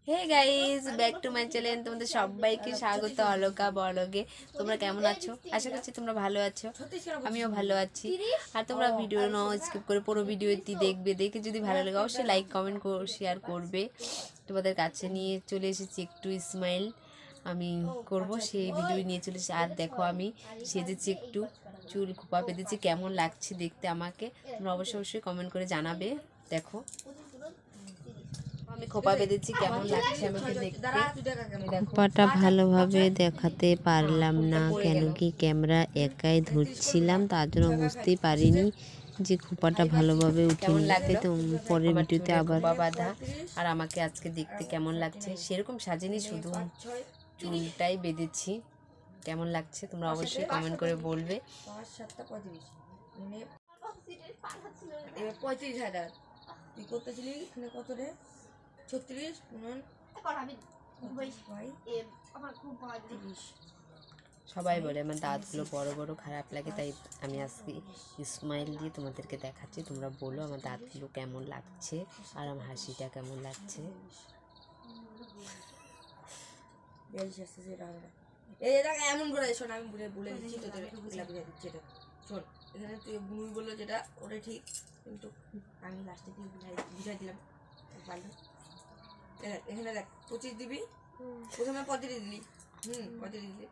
Hey guys, back to my channel. তোমাদের সবাইকে স্বাগত অলকা ব্লগে। তোমরা কেমন আছো? আশা করছি তোমরা ভালো আছো, আমিও ভালো আছি। আর তোমরা ভিডিও নাও স্কিপ করে পুরো ভিডিওটি দেখবে, দেখে যদি ভালো লাগে অবশ্যই লাইক কমেন্ট শেয়ার করবে। তোমাদের কাছে নিয়ে চলে এসেছি একটু স্মাইল আমি করব, সেই ভিডিও নিয়ে চলে এসেছি। আর দেখো আমি সেজেছি, একটু চুল খোপা পেতেছি, কেমন লাগছে দেখতে আমাকে তোমরা অবশ্যই অবশ্যই কমেন্ট করে জানাবে। দেখো আমি খোপা বেঁধেছি, কেমন লাগছে আমাকে দেখতে। খোপাটা ভালোভাবে দেখাতে পারলাম না, কেন কি ক্যামেরা একাই ধরছিলাম, তার জন্য বুঝতেই পারিনি যে খোপাটা ভালোভাবে উঠে লাগবে। তো পরের ভিডিওতে আবার বাঁধা। আর আমাকে আজকে দেখতে কেমন লাগছে, সেরকম সাজিনি, শুধু চুলটাই বেঁধেছি। কেমন লাগছে তোমরা অবশ্যই কমেন্ট করে বলবে। 35,000 তুই করতেছিলি এখানে কত রে? 36 সবাই বলে আমার দাঁতগুলো বড় বড় খারাপ লাগে, তাই আমি আজকে স্মাইল দিয়ে তোমাদেরকে দেখাচ্ছি। তোমরা বলো আমার দাঁতগুলো কেমন লাগছে আর আমার হাসিটা কেমন লাগছে। এমন করে শোন, আমি বলে দিচ্ছি তোদের বুঝে দিচ্ছি। এটা শোন, এখানে তুই বুড়ি বললো যেটা ওটা ঠিক, কিন্তু আমি লাস্টে দিয়ে বুঝাই দিলাম পারলো। এখানে দেখ 25 দিবি, প্রথমে 35 দিলি, 35 দিলি,